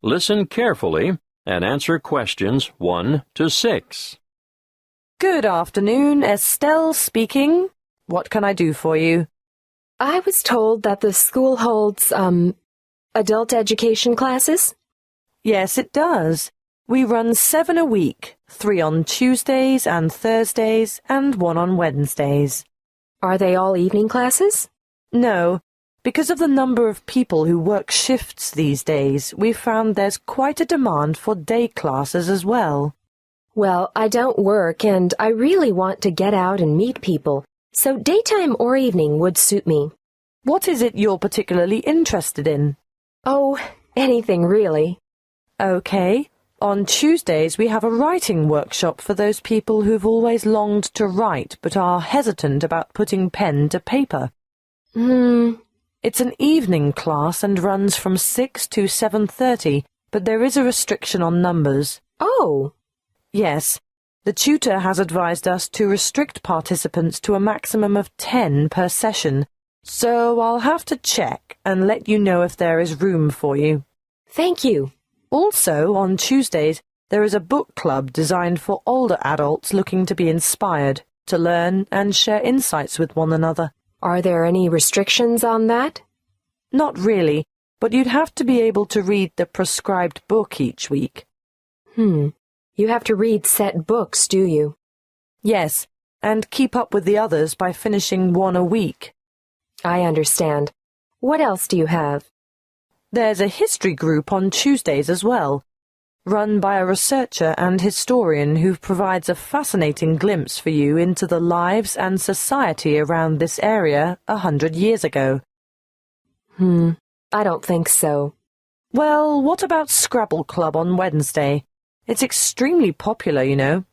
Listen carefully and answer questions 1 to 6. Good afternoon, Estelle speaking. What can I do for you? I was told that the school holds, adult education classes. Yes, it does. We run 7 a week, 3 on Tuesdays and Thursdays, and 1 on Wednesdays. Are they all evening classes? No. Because of the number of people who work shifts these days, we've found there's quite a demand for day classes as well. Well, I don't work, and I really want to get out and meet people, so daytime or evening would suit me. What is it you're particularly interested in? Oh, anything really. Okay. On Tuesdays, we have a writing workshop for those people who've always longed to write but are hesitant about putting pen to paper. It's an evening class and runs from 6 to 7:30, but there is a restriction on numbers. Oh. Yes. The tutor has advised us to restrict participants to a maximum of 10 per session, so I'll have to check and let you know if there is room for you. Thank you. Also, on Tuesdays, there is a book club designed for older adults looking to be inspired, to learn and share insights with one another. Are there any restrictions on that? Not really, but you'd have to be able to read the prescribed book each week. You have to read set books, do you? Yes, and keep up with the others by finishing 1 a week. I understand. What else do you have? There's a history group on Tuesdays as well, run by a researcher and historian who provides a fascinating glimpse for you into the lives and society around this area 100 years ago. I don't think so. Well, what about Scrabble Club on Wednesday? It's extremely popular, you know.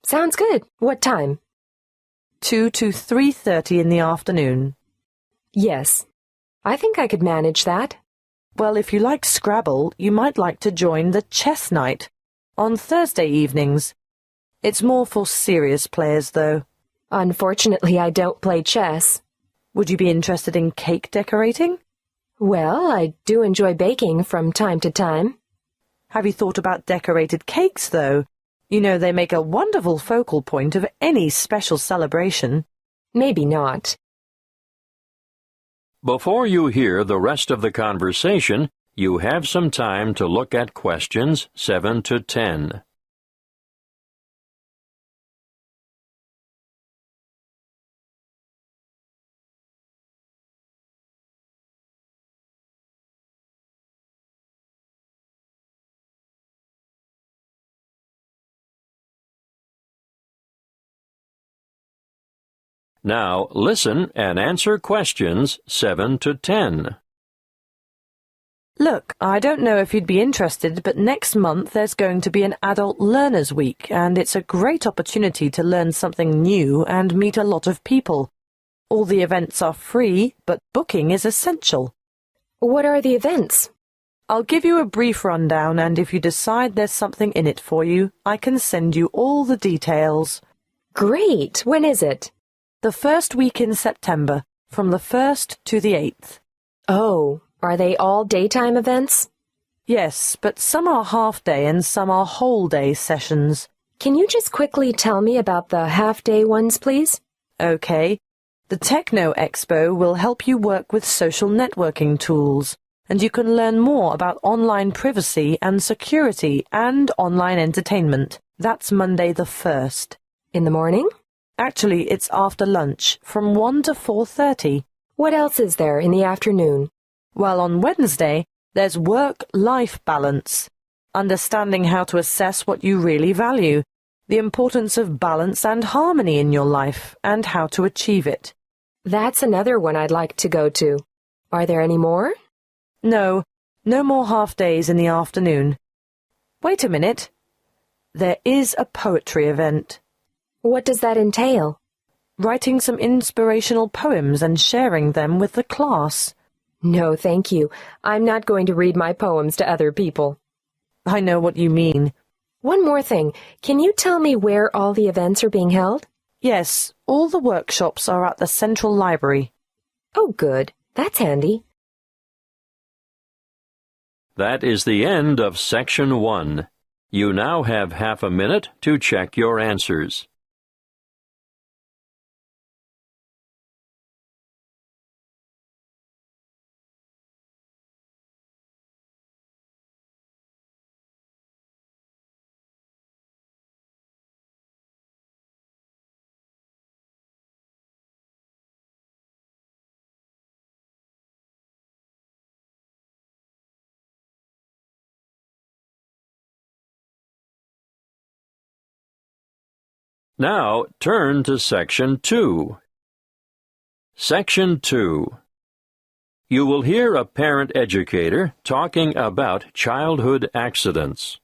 Sounds good. What time? 2 to 3:30 in the afternoon. Yes. I think I could manage that. Well, if you like Scrabble, you might like to join the chess night on Thursday evenings. It's more for serious players, though. Unfortunately, I don't play chess. Would you be interested in cake decorating? Well, I do enjoy baking from time to time. Have you thought about decorated cakes, though? You know, they make a wonderful focal point of any special celebration. Maybe not. Before you hear the rest of the conversation, you have some time to look at questions 7 to 10. Now listen and answer questions 7 to 10. Look, I don't know if you'd be interested, but next month there's going to be an Adult Learners Week, and it's a great opportunity to learn something new and meet a lot of people. All the events are free, but booking is essential. What are the events? I'll give you a brief rundown, and if you decide there's something in it for you, I can send you all the details. Great! When is it? The first week in September, from the 1st to the 8th. Oh, are they all daytime events? Yes, but some are half-day and some are whole-day sessions. Can you just quickly tell me about the half-day ones, please? Okay. The Techno Expo will help you work with social networking tools, and you can learn more about online privacy and security and online entertainment. That's Monday the 1st. In the morning? Actually, it's after lunch, from 1 to 4:30. What else is there in the afternoon? Well, on Wednesday, there's work-life balance, understanding how to assess what you really value, the importance of balance and harmony in your life, and how to achieve it. That's another one I'd like to go to. Are there any more? No more half-days in the afternoon. Wait a minute. There is a poetry event. What does that entail? Writing some inspirational poems and sharing them with the class. No, thank you. I'm not going to read my poems to other people. I know what you mean. One more thing. Can you tell me where all the events are being held? Yes, all the workshops are at the Central Library. Oh, good. That's handy. That is the end of Section 1. You now have half a minute to check your answers. Now turn to Section 2. Section 2. You will hear a parent educator talking about childhood accidents.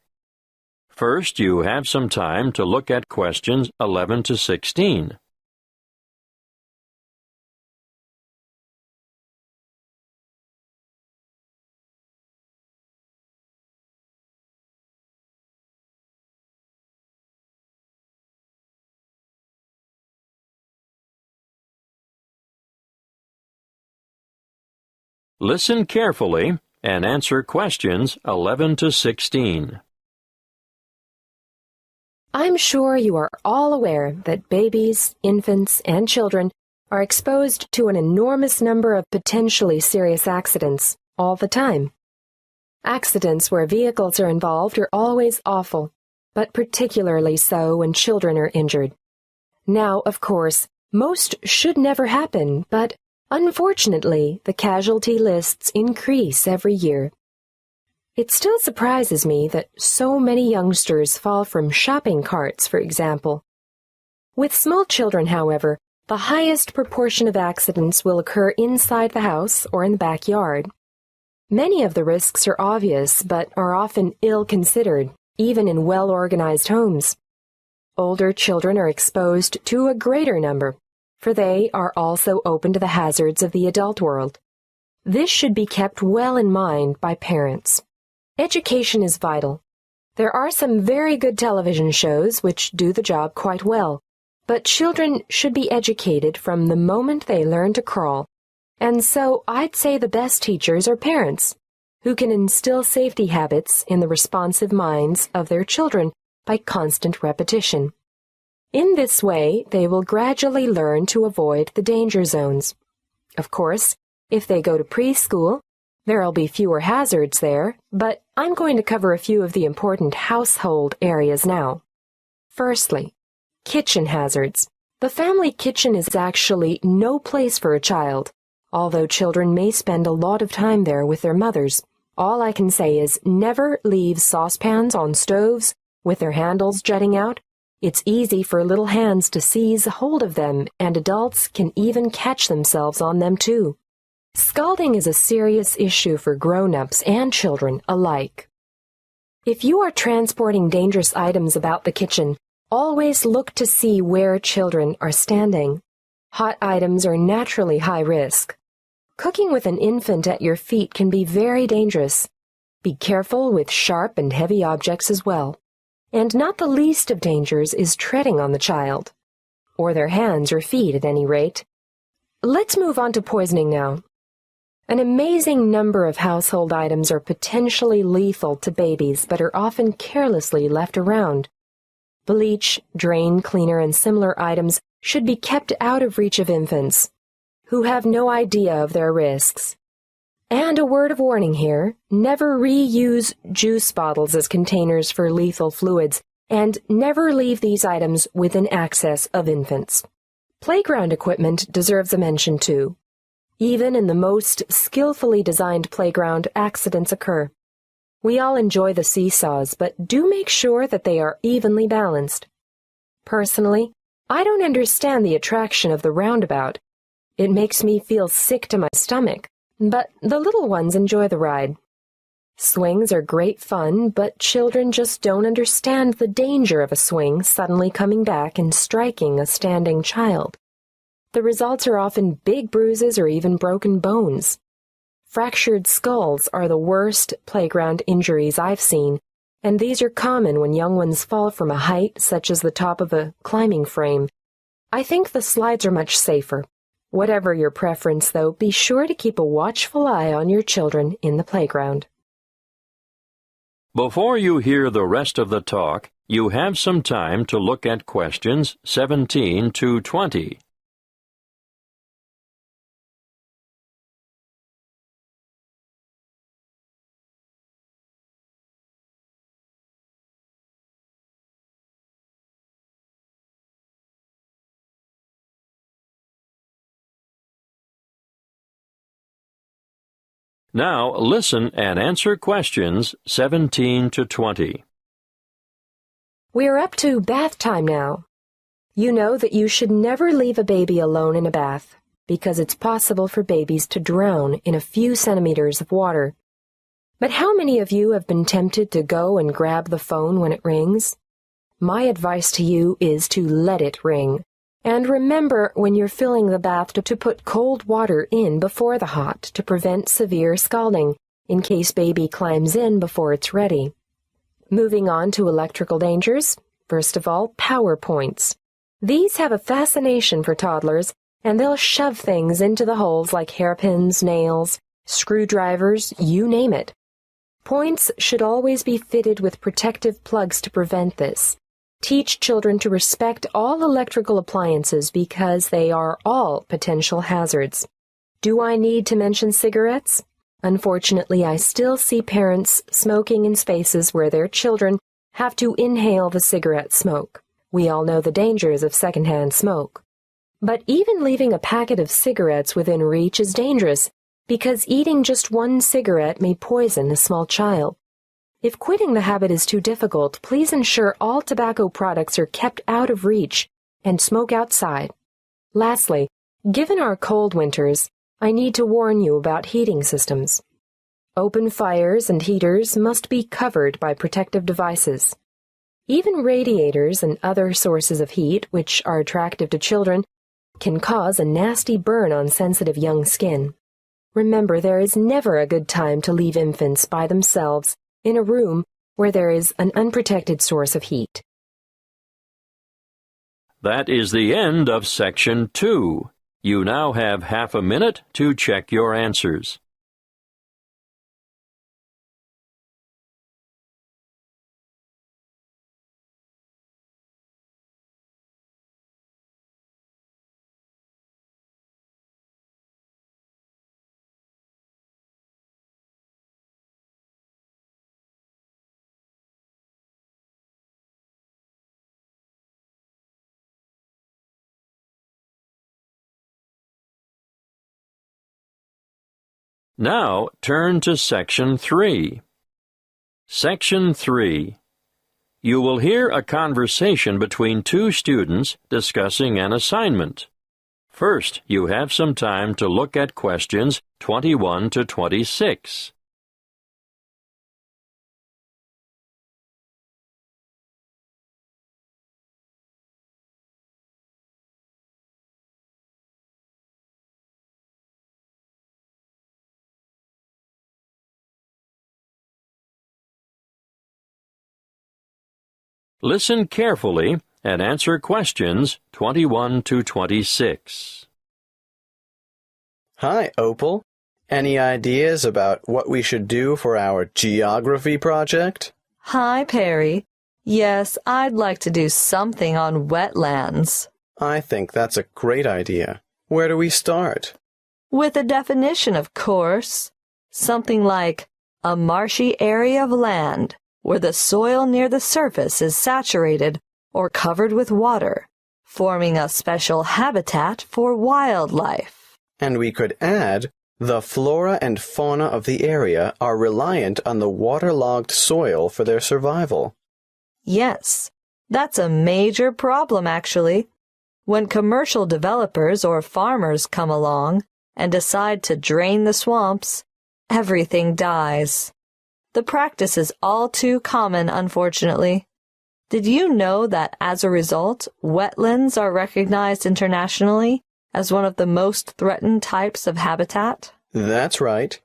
First, you have some time to look at questions 11 to 16. Listen carefully and answer questions 11 to 16. I'm sure you are all aware that babies, infants, and children are exposed to an enormous number of potentially serious accidents all the time. Accidents where vehicles are involved are always awful, but particularly so when children are injured. Now, of course, most should never happen, but unfortunately, the casualty lists increase every year. It still surprises me that so many youngsters fall from shopping carts, for example. With small children, however, the highest proportion of accidents will occur inside the house or in the backyard. Many of the risks are obvious, but are often ill-considered, even in well-organized homes. Older children are exposed to a greater number, for they are also open to the hazards of the adult world. This should be kept well in mind by parents. Education is vital. There are some very good television shows which do the job quite well, but children should be educated from the moment they learn to crawl. And so I'd say the best teachers are parents, who can instill safety habits in the responsive minds of their children by constant repetition. In this way, they will gradually learn to avoid the danger zones. Of course, if they go to preschool, there'll be fewer hazards there, but I'm going to cover a few of the important household areas now. Firstly, kitchen hazards. The family kitchen is actually no place for a child, although children may spend a lot of time there with their mothers. All I can say is never leave saucepans on stoves with their handles jutting out. It's easy for little hands to seize hold of them, and adults can even catch themselves on them too. Scalding is a serious issue for grown-ups and children alike. If you are transporting dangerous items about the kitchen, always look to see where children are standing. Hot items are naturally high risk. Cooking with an infant at your feet can be very dangerous. Be careful with sharp and heavy objects as well. And not the least of dangers is treading on the child, or their hands or feet at any rate. Let's move on to poisoning now. An amazing number of household items are potentially lethal to babies but are often carelessly left around. Bleach, drain cleaner, and similar items should be kept out of reach of infants, who have no idea of their risks. And a word of warning here, never reuse juice bottles as containers for lethal fluids, and never leave these items within access of infants. Playground equipment deserves a mention too. Even in the most skillfully designed playground, accidents occur. We all enjoy the seesaws, but do make sure that they are evenly balanced. Personally, I don't understand the attraction of the roundabout. It makes me feel sick to my stomach. But the little ones enjoy the ride. Swings are great fun, but children just don't understand the danger of a swing suddenly coming back and striking a standing child. The results are often big bruises or even broken bones. Fractured skulls are the worst playground injuries I've seen, and these are common when young ones fall from a height such as the top of a climbing frame. I think the slides are much safer. Whatever your preference, though, be sure to keep a watchful eye on your children in the playground. Before you hear the rest of the talk, you have some time to look at questions 17 to 20. Now listen and answer questions 17 to 20. We're up to bath time now. You know that you should never leave a baby alone in a bath because it's possible for babies to drown in a few centimeters of water. But how many of you have been tempted to go and grab the phone when it rings? My advice to you is to let it ring. And remember when you're filling the bath to put cold water in before the hot to prevent severe scalding in case baby climbs in before it's ready. Moving on to electrical dangers, first of all, power points. These have a fascination for toddlers, and they'll shove things into the holes like hairpins, nails, screwdrivers, you name it. Points should always be fitted with protective plugs to prevent this. Teach children to respect all electrical appliances because they are all potential hazards. Do I need to mention cigarettes? Unfortunately, I still see parents smoking in spaces where their children have to inhale the cigarette smoke. We all know the dangers of secondhand smoke. But even leaving a packet of cigarettes within reach is dangerous because eating just one cigarette may poison a small child. If quitting the habit is too difficult, please ensure all tobacco products are kept out of reach and smoke outside. Lastly, given our cold winters, I need to warn you about heating systems. Open fires and heaters must be covered by protective devices. Even radiators and other sources of heat, which are attractive to children, can cause a nasty burn on sensitive young skin. Remember, there is never a good time to leave infants by themselves in a room where there is an unprotected source of heat. That is the end of Section 2. You now have half a minute to check your answers. Now turn to Section 3. Section 3. You will hear a conversation between two students discussing an assignment. First, you have some time to look at questions 21 to 26. Listen carefully and answer questions 21 to 26. Hi, Opal. Any ideas about what we should do for our geography project? Hi, Perry. Yes, I'd like to do something on wetlands. I think that's a great idea. Where do we start? With a definition, of course. Something like a marshy area of land where the soil near the surface is saturated or covered with water, forming a special habitat for wildlife. And we could add, the flora and fauna of the area are reliant on the waterlogged soil for their survival. Yes, that's a major problem, actually. When commercial developers or farmers come along and decide to drain the swamps, everything dies. The practice is all too common, unfortunately. Did you know that as a result, wetlands are recognized internationally as one of the most threatened types of habitat? That's right.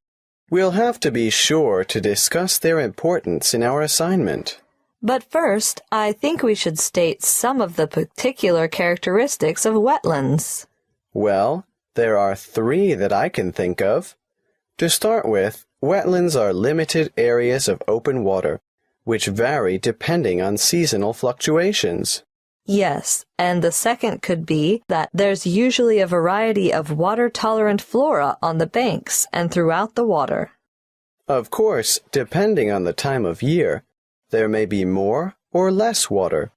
We'll have to be sure to discuss their importance in our assignment. But first, I think we should state some of the particular characteristics of wetlands. Well, there are 3 that I can think of. To start with, wetlands are limited areas of open water which vary depending on seasonal fluctuations. Yes, and the second could be that there's usually a variety of water-tolerant flora on the banks and throughout the water. Of course, depending on the time of year, there may be more or less water,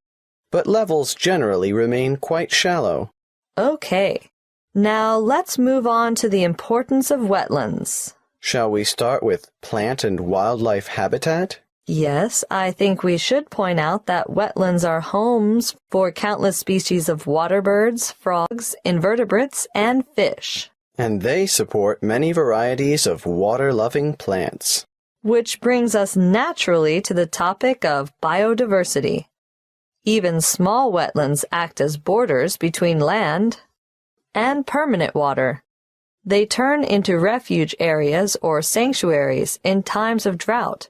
but levels generally remain quite shallow. Okay, now let's move on to the importance of wetlands. Shall we start with plant and wildlife habitat? Yes, I think we should point out that wetlands are homes for countless species of water birds, frogs, invertebrates, and fish. And they support many varieties of water-loving plants. Which brings us naturally to the topic of biodiversity. Even small wetlands act as borders between land and permanent water. They turn into refuge areas or sanctuaries in times of drought,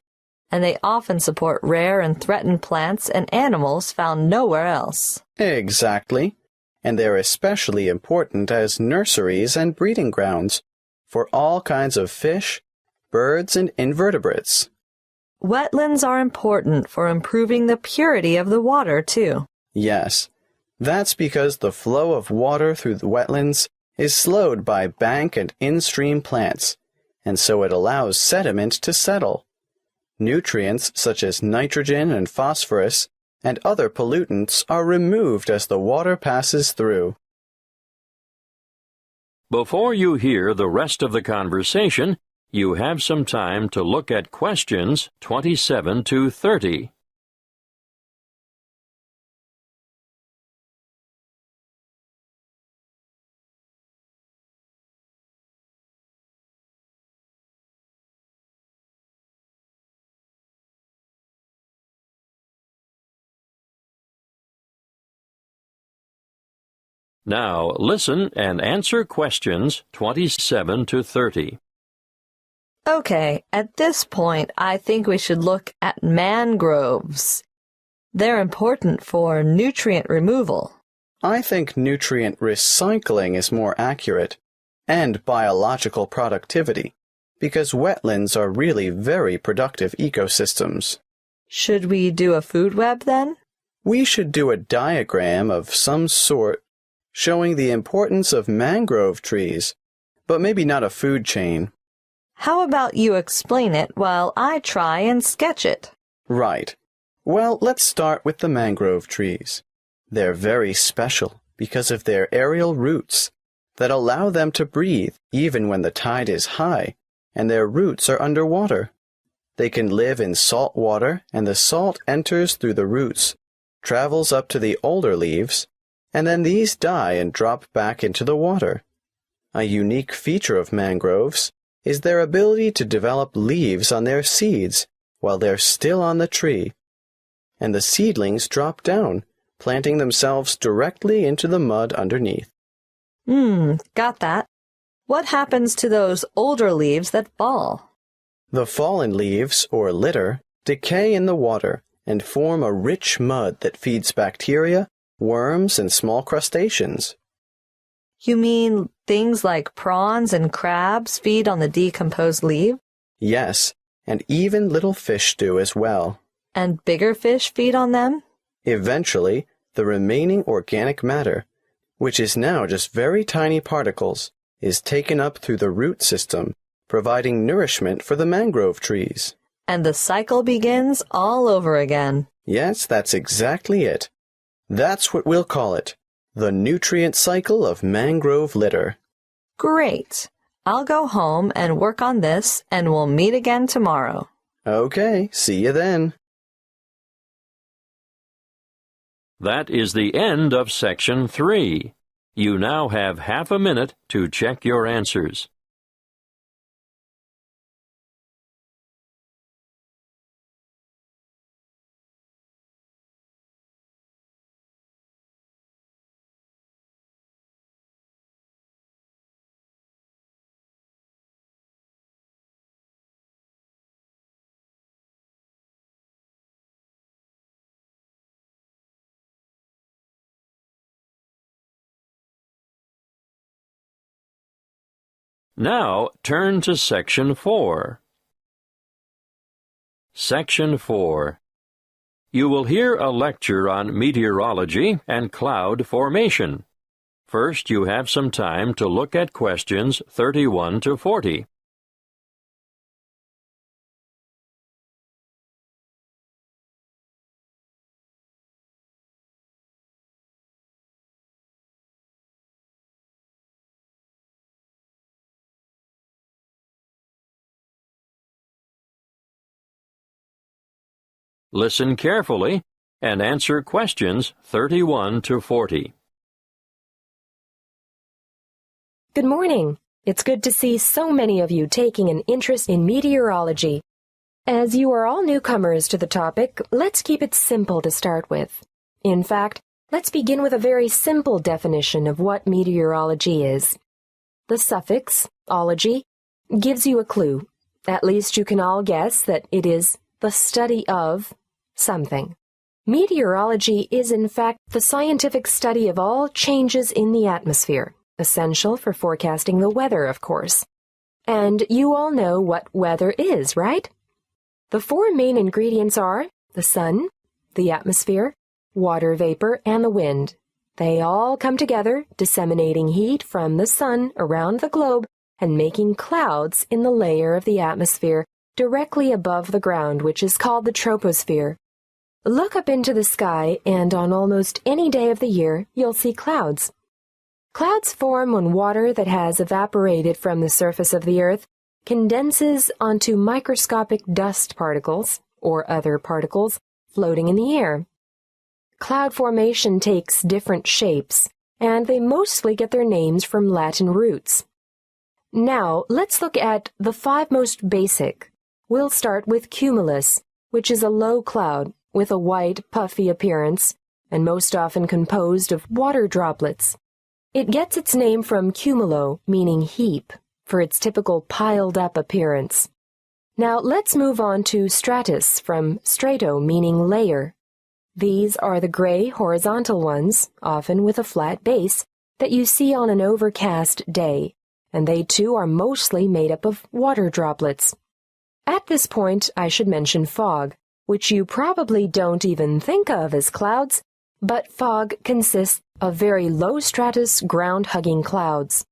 and they often support rare and threatened plants and animals found nowhere else. Exactly. And they're especially important as nurseries and breeding grounds for all kinds of fish, birds, and invertebrates. Wetlands are important for improving the purity of the water, too. Yes, that's because the flow of water through the wetlands is slowed by bank and in-stream plants, and so it allows sediment to settle. Nutrients such as nitrogen and phosphorus and other pollutants are removed as the water passes through. Before you hear the rest of the conversation, you have some time to look at questions 27 to 30. Now listen and answer questions 27 to 30. Okay, at this point, I think we should look at mangroves. They're important for nutrient removal. I think nutrient recycling is more accurate, and biological productivity, because wetlands are really very productive ecosystems. Should we do a food web then? We should do a diagram of some sort showing the importance of mangrove trees, but maybe not a food chain. How about you explain it while I try and sketch it? Right. Well, let's start with the mangrove trees. They're very special because of their aerial roots that allow them to breathe even when the tide is high and their roots are underwater. They can live in salt water, and the salt enters through the roots, travels up to the older leaves, and then these die and drop back into the water. A unique feature of mangroves is their ability to develop leaves on their seeds while they're still on the tree, and the seedlings drop down, planting themselves directly into the mud underneath. Got that. What happens to those older leaves that fall? The fallen leaves, or litter, decay in the water and form a rich mud that feeds bacteria, worms, and small crustaceans. You mean things like prawns and crabs feed on the decomposed leaf? Yes, and even little fish do as well. And bigger fish feed on them? Eventually, the remaining organic matter, which is now just very tiny particles, is taken up through the root system, providing nourishment for the mangrove trees. And the cycle begins all over again. Yes, that's exactly it. That's what we'll call it, the nutrient cycle of mangrove litter. Great. I'll go home and work on this, and we'll meet again tomorrow. Okay, see you then. That is the end of Section 3. You now have half a minute to check your answers. Now turn to Section 4. Section 4. You will hear a lecture on meteorology and cloud formation. First, you have some time to look at questions 31 to 40. Listen carefully and answer questions 31 to 40. Good morning. It's good to see so many of you taking an interest in meteorology. As you are all newcomers to the topic, let's keep it simple to start with. In fact, let's begin with a very simple definition of what meteorology is. The suffix, ology, gives you a clue. At least you can all guess that it is the study of something. Meteorology is in fact the scientific study of all changes in the atmosphere, essential for forecasting the weather, of course. And you all know what weather is, right? The four main ingredients are the sun, the atmosphere, water vapor, and the wind. They all come together, disseminating heat from the sun around the globe and making clouds in the layer of the atmosphere directly above the ground, which is called the troposphere. Look up into the sky, and on almost any day of the year, you'll see clouds. Clouds form when water that has evaporated from the surface of the earth condenses onto microscopic dust particles, or other particles, floating in the air. Cloud formation takes different shapes, and they mostly get their names from Latin roots. Now, let's look at the five most basic. We'll start with cumulus, which is a low cloud with a white, puffy appearance, and most often composed of water droplets. It gets its name from cumulo, meaning heap, for its typical piled-up appearance. Now let's move on to stratus, from strato, meaning layer. These are the gray, horizontal ones, often with a flat base, that you see on an overcast day, and they too are mostly made up of water droplets. At this point, I should mention fog, which you probably don't even think of as clouds, but fog consists of very low-stratus, ground-hugging clouds.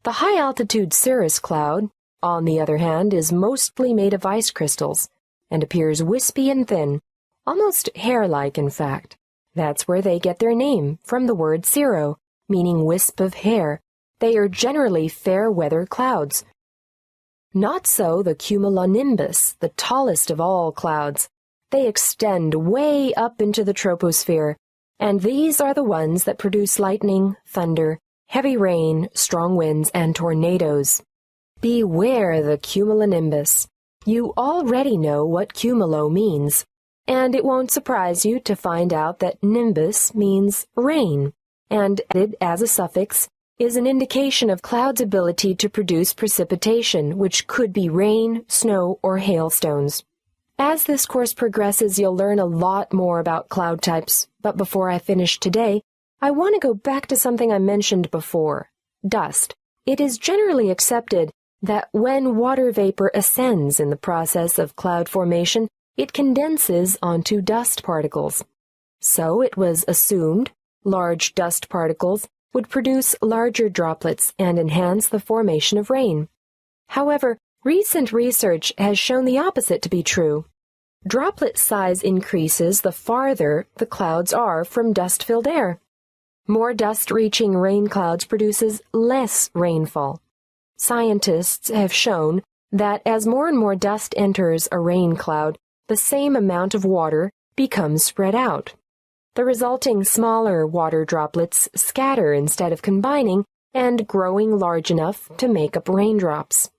The high-altitude cirrus cloud, on the other hand, is mostly made of ice crystals and appears wispy and thin, almost hair-like in fact. That's where they get their name, from the word cirro, meaning wisp of hair. They are generally fair-weather clouds. Not so the cumulonimbus, the tallest of all clouds. They extend way up into the troposphere, and these are the ones that produce lightning, thunder, heavy rain, strong winds, and tornadoes. Beware the cumulonimbus. You already know what cumulo means, and it won't surprise you to find out that nimbus means rain, and added as a suffix is an indication of clouds' ability to produce precipitation, which could be rain, snow, or hailstones. As this course progresses, you'll learn a lot more about cloud types, but before I finish today, I want to go back to something I mentioned before, dust. It is generally accepted that when water vapor ascends in the process of cloud formation, it condenses onto dust particles. So it was assumed large dust particles would produce larger droplets and enhance the formation of rain. However, recent research has shown the opposite to be true. Droplet size increases the farther the clouds are from dust-filled air. More dust reaching rain clouds produces less rainfall. Scientists have shown that as more and more dust enters a rain cloud, the same amount of water becomes spread out. The resulting smaller water droplets scatter instead of combining and growing large enough to make up raindrops.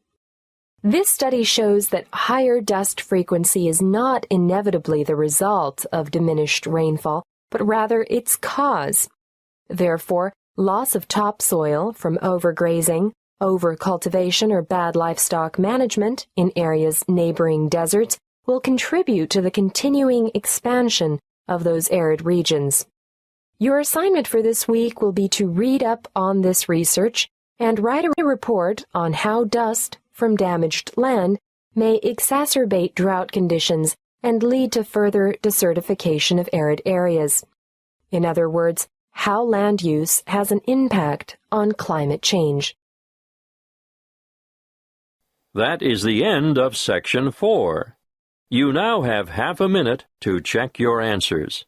This study shows that higher dust frequency is not inevitably the result of diminished rainfall, but rather its cause. Therefore, loss of topsoil from overgrazing, overcultivation, or bad livestock management in areas neighboring deserts will contribute to the continuing expansion of those arid regions. Your assignment for this week will be to read up on this research and write a report on how dust from damaged land may exacerbate drought conditions and lead to further desertification of arid areas. In other words, how land use has an impact on climate change. That is the end of Section 4. You now have half a minute to check your answers.